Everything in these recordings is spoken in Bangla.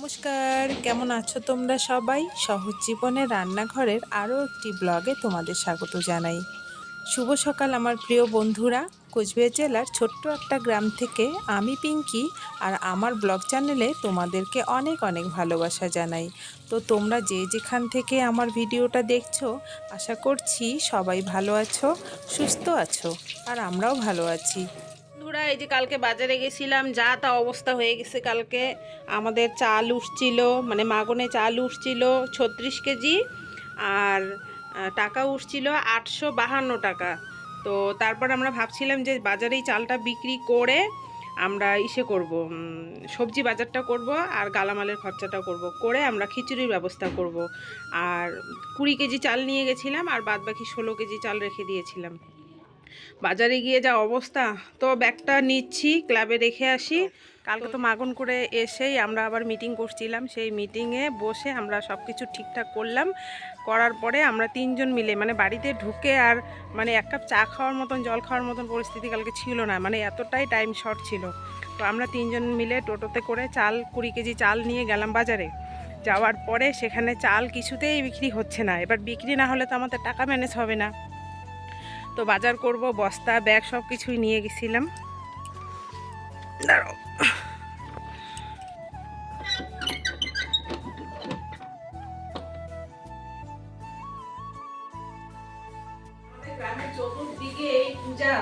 নমস্কার, কেমন আছো তোমরা সবাই? সহজ জীবনের রান্নাঘরের আরও একটি ব্লগে তোমাদের স্বাগত জানাই। শুভ সকাল আমার প্রিয় বন্ধুরা। কোচবিহার জেলার ছোট্ট একটা গ্রাম থেকে আমি পিঙ্কি আর আমার ব্লগ চ্যানেলে তোমাদেরকে অনেক অনেক ভালোবাসা জানাই। তো তোমরা যে যেখান থেকে আমার ভিডিওটা দেখছো, আশা করছি সবাই ভালো আছো, সুস্থ আছো, আর আমরাও ভালো আছি। বন্ধুরা, এই যে কালকে বাজারে গেছিলাম, যা তা অবস্থা হয়ে গেছে। কালকে আমাদের চাল উঠছিল, মানে মাগনে চাল উঠছিল 36 কেজি, আর টাকা উঠছিল 852 টাকা। তো তারপর আমরা ভাবছিলাম যে বাজারেই চালটা বিক্রি করে আমরা করব, সবজি বাজারটা করব আর গালামালের খরচাটা করে আমরা খিচুড়ির ব্যবস্থা করব। আর 20 কেজি চাল নিয়ে গেছিলাম, আর বাদ বাকি 16 কেজি চাল রেখে দিয়েছিলাম। বাজারে গিয়ে যা অবস্থা, তো ব্যাগটা নিচ্ছি, ক্লাবে রেখে আসি। কালকে তো মাগন করে এসেই আমরা আবার মিটিং করছিলাম, সেই মিটিংয়ে বসে আমরা সব কিছু ঠিকঠাক করলাম। করার পরে আমরা 3জন মিলে, মানে বাড়িতে ঢুকে আর মানে 1 কাপ চা খাওয়ার মতন, জল খাওয়ার মতন পরিস্থিতি কালকে ছিল না, মানে এতটাই টাইম শর্ট ছিল। তো আমরা 3জন মিলে টোটোতে করে 20 কেজি চাল নিয়ে গেলাম বাজারে। যাওয়ার পরে সেখানে চাল কিছুতেই বিক্রি হচ্ছে না। এবার বিক্রি না হলে তো আমাদের টাকা ম্যানেজ হবে না। তো বাজার করব, বস্তা ব্যাগ সব কিছুই নিয়ে গেছিলাম। দাঁড়াও, গ্রামের চতুর্দিকে এই পূজা,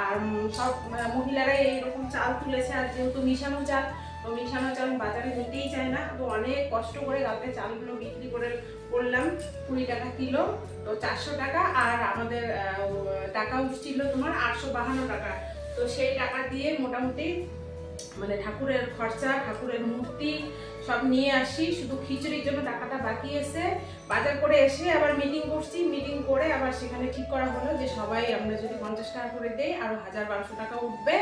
আর সব মহিলারাই এইরকম চাল তুলেছে। আর যেহেতু মিশানো চাল, তো মিশানো চাল বাজারে নিতেই চায় না। তো অনেক কষ্ট করে কালকে চালগুলো বিক্রি করলাম 20 টাকা কিলো, তো 400 টাকা। আর আমাদের টাকা উঠছিল তোমার 852 টাকা। তো সেই টাকা দিয়ে মোটামুটি মানে ঠাকুরের খরচা, ঠাকুরের মূর্তি সব নিয়ে আসি। শুধু খিচুড়ির জন্য টাকাটা বাকি এসে বাজার করে এসে আবার মিটিং করছি। মিটিং করে আবার সেখানে ঠিক করা হলো যে সবাই আমরা যদি 50 টাকা করে দেই, আরও 1000-1200 টাকা উঠবে।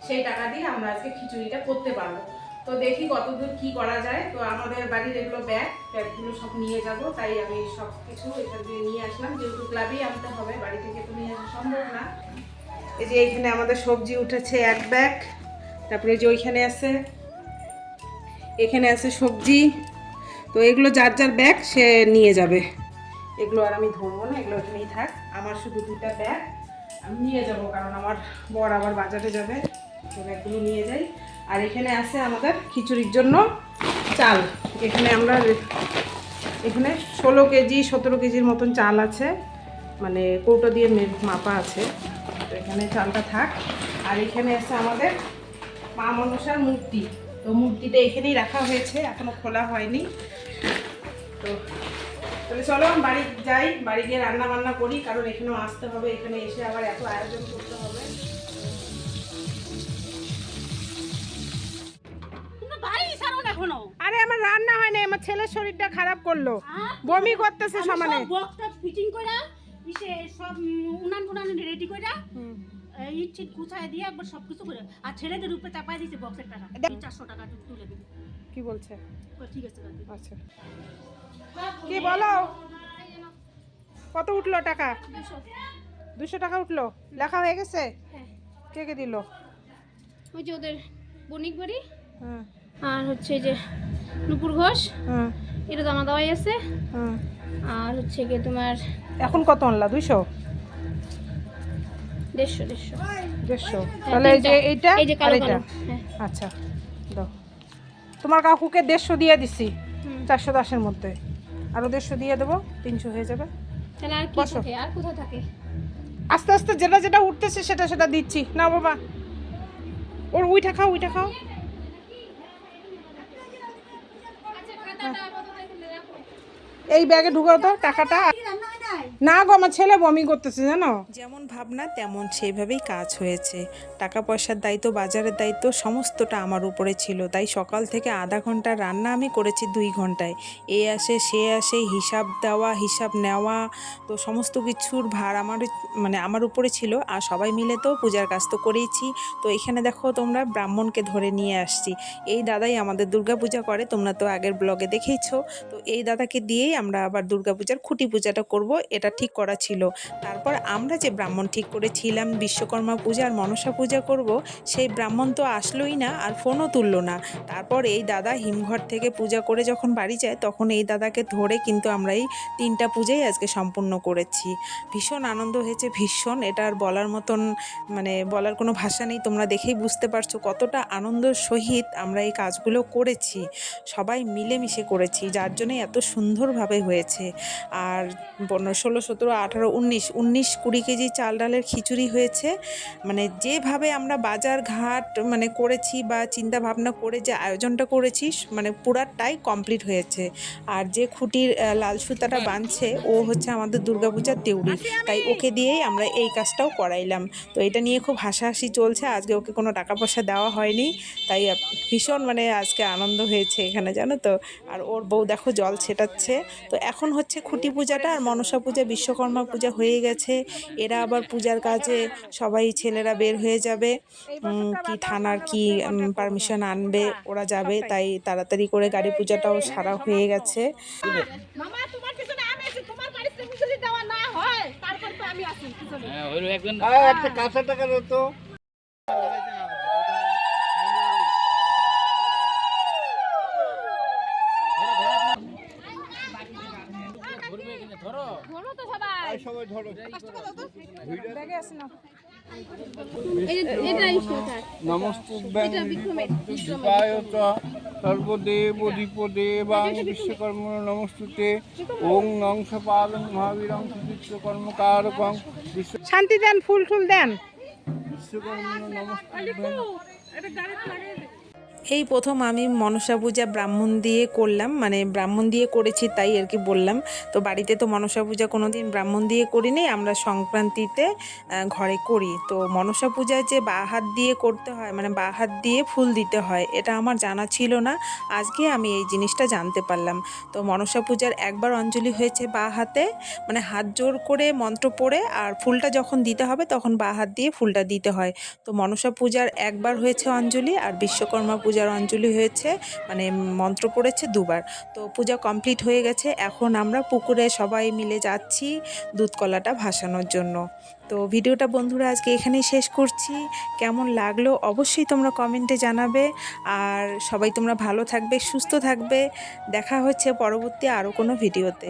সেই টাকা দিয়ে আমরা আজকে খিচুড়িটা করতে পারবো। তো দেখি কতদূর কি করা যায়। তো আমাদের বাড়ির এগুলো ব্যাগগুলো সব নিয়ে যাব, তাই আমি সব কিছু এখান থেকে নিয়ে আসলাম। যেহেতু ক্লাবেই আনতে হবে, বাড়ি থেকে তো নিয়ে আসা সম্ভব না। এই যে এইখানে আমাদের সবজি উঠেছে 1 ব্যাগ, তারপরে যে ওইখানে আছে, এখানে আছে সবজি। তো এগুলো যার যার ব্যাগ সে নিয়ে যাবে। এগুলো আর আমি ধরবো না, এগুলো এখানেই থাক। আমার শুধু 2টা ব্যাগ আমি নিয়ে যাব, কারণ আমার বর আবার বাজারে যাবে। তো ব্যাগগুলো নিয়ে যাই। আর এখানে আছে আমাদের খিচুড়ির জন্য চাল। এখানে 16 কেজি 17 কেজির মতন চাল আছে, মানে কৌটো দিয়ে মাপা আছে। তো এখানে চালটা থাক। আর এখানে আছে আমাদের মা মনসার মূর্তি। তো মূর্তিটা এখানেই রাখা হয়েছে, এখনো খোলা হয়নি। তো তাহলে চলো আমি বাড়ি যাই, বাড়ি গিয়ে রান্না বান্না করি, কারণ এখানেও আসতে হবে। এখানে এসে আবার এত আয়োজন করতে হবে। আরে আমার রান্না হয় না, আমার ছেলের শরীরটা খারাপ করলো, বমি করতেছে সমানে। ফিটিং করে সব উনান টুনান রেডি করে ইট চিট গুছায় দিয়ে একবার সবকিছু করে আর ছেলেদের উপরে চাপায় দিয়েছে বক্সের টাকা 400 টাকা তুলে দিবি। কি বলছে? ঠিক আছে, আচ্ছা কি বলো, কত উঠলো টাকা? 200 টাকা উঠলো। লেখা হয়ে গেছে? কে কে দিল? ওই যে ওদের বণিক বাড়ি, হ্যাঁ, আর হচ্ছে যে নুপুর ঘোষ, হ্যাঁ, এটা জমা দেওয়াই আছে। হ্যাঁ। আর হচ্ছে গিয়ে তোমার এখন কত আনলা? 200? 150 তাহলে এই যে এইটা এই যে আর কালো এটা। কালো, হ্যাঁ। আচ্ছা দাও, তোমার কাকুকে 150 দিয়ে দিছি 410-এর মধ্যে, আরো 150 দিয়ে দেবো, 300 হয়ে যাবে। তাহলে আর কি থাকে, আর কোথায় থাকে? আস্তে আস্তে যেটা যেটা উঠতেছে সেটা সেটা দিচ্ছি না বাবা। ওর উইটা খাও, উইটা খাও। এই ব্যাগে ঢুকাও তো টাকাটা। না গো, আমার ছেলে বমি করতেছে জানো। যেমন ভাবনা তেমন সেইভাবেই কাজ হয়েছে। টাকা পয়সার দায়িত্ব, বাজারের দায়িত্ব সমস্তটা আমার উপরে ছিল। তাই সকাল থেকে আধা ঘন্টা রান্না আমি করেছি 2 ঘন্টায়। এ আসে সে আসে, হিসাব দেওয়া হিসাব নেওয়া, তো সমস্ত কিছুর ভার আমার উপরে ছিল। আর সবাই মিলে তো পূজার কাজ তো করেইছি। তো এখানে দেখো তোমরা, ব্রাহ্মণকে ধরে নিয়ে আসছি। এই দাদাই আমাদের দুর্গাপূজা করে, তোমরা তো আগের ব্লগে দেখেইছো। তো এই দাদাকে দিয়েই আমরা আবার দুর্গাপূজার খুঁটি পূজাটা করব। এটা সেটা ঠিক করা ছিল। তারপর আমরা যে ব্রাহ্মণ ঠিক করেছিলাম বিশ্বকর্মা পূজা আর মনসা পূজা করব, সেই ব্রাহ্মণ তো আসলোই না আর ফোনও তুললো না। তারপর এই দাদা হিমঘর থেকে পূজা করে যখন বাড়ি যায় তখন এই দাদাকে ধরে কিন্তু আমরা এই 3টা পূজাই আজকে সম্পূর্ণ করেছি। ভীষণ আনন্দ হয়েছে, ভীষণ, এটা আর বলার মতন মানে বলার কোনো ভাষা নেই। তোমরা দেখেই বুঝতে পারছো কতটা আনন্দের সহিত আমরা এই কাজগুলো করেছি, সবাই মিলেমিশে করেছি, যার জন্য এত সুন্দরভাবে হয়েছে। আর 16, 17, 18, 19, 20 কেজি চাল ডালের খিচুড়ি হয়েছে। মানে যেভাবে আমরা বাজার ঘাট মানে করেছি বা চিন্তা ভাবনা করে যে আয়োজনটা করেছি মানে পুরাটাই কমপ্লিট হয়েছে। আর যে খুঁটির লাল সুতাটা বাঁধছে ও হচ্ছে আমাদের দুর্গাপূজার দেউড়ি, তাই ওকে দিয়েই আমরা এই কাজটাও করাইলাম। তো এটা নিয়ে খুব হাসাহাসি চলছে, আজকে ওকে কোনো টাকা পয়সা দেওয়া হয়নি, তাই ভীষণ মানে আজকে আনন্দ হয়েছে এখানে, জানো তো। আর ওর বউ দেখো জল ছেটাচ্ছে। তো এখন হচ্ছে খুঁটি পূজাটা আর মনসা পূজা বিশ্বকর্মা পূজা হয়ে গেছে। এরা আবার পূজার কাজে সবাই ছেলেরা বের হয়ে যাবে, কি থানার কি পারমিশন আনবে, ওরা যাবে, তাই তাড়াতাড়ি করে গাড়ি পূজাটাও সারা হয়ে গেছে। মামা তোমার পিছনে আমি আছি, তোমার পারিশ্রমিক যদি দেওয়া না হয় তারপর তো আমি আছি পিছনে। হ্যাঁ হইলো একজন একটা কাঁচা টাকা তো ধরবে এখানে ধরো। ধরো তো সবাই। সবাই ধরো। নমস্তুভ্যং বিষ্ণুপায় চ সর্বদেবদীপ দেবাং বিশ্বকর্মণ নমস্তুতে। ওং নং সপালং মহাবীরং বিশ্বকর্মকারকং শান্তি দেন, ফুল টুল দেন। বিশ্বকর্মণ নমস্তুভ্যং। এই প্রথম আমি মনসা পূজা ব্রাহ্মণ দিয়ে করলাম, মানে ব্রাহ্মণ দিয়ে করেছি তাই আর কি বললাম। তো বাড়িতে তো মনসা পূজা কোনো দিন ব্রাহ্মণ দিয়ে করিনি, আমরা সংক্রান্তিতে ঘরে করি। তো মনসা পূজায় যে বাঁ হাত দিয়ে করতে হয়, মানে বাঁ হাত দিয়ে ফুল দিতে হয়, এটা আমার জানা ছিল না, আজকে আমি এই জিনিসটা জানতে পারলাম। তো মনসা পূজার একবার অঞ্জলি হয়েছে বাঁ হাতে, মানে হাত জোর করে মন্ত্র পড়ে, আর ফুলটা যখন দিতে হবে তখন বাঁ হাত দিয়ে ফুলটা দিতে হয়। তো মনসা পূজার একবার হয়েছে অঞ্জলি, আর বিশ্বকর্মা পূজার অঞ্জলি হয়েছে, মানে মন্ত্র পড়েছে 2বার। তো পূজা কমপ্লিট হয়ে গেছে, এখন আমরা পুকুরে সবাই মিলে যাচ্ছি দুধকলাটা ভাসানোর জন্য। তো ভিডিওটা বন্ধুরা আজকে এখানেই শেষ করছি। কেমন লাগলো অবশ্যই তোমরা কমেন্টে জানাবে। আর সবাই তোমরা ভালো থাকবে, সুস্থ থাকবে। দেখা হচ্ছে পরবর্তী আরও কোনো ভিডিওতে।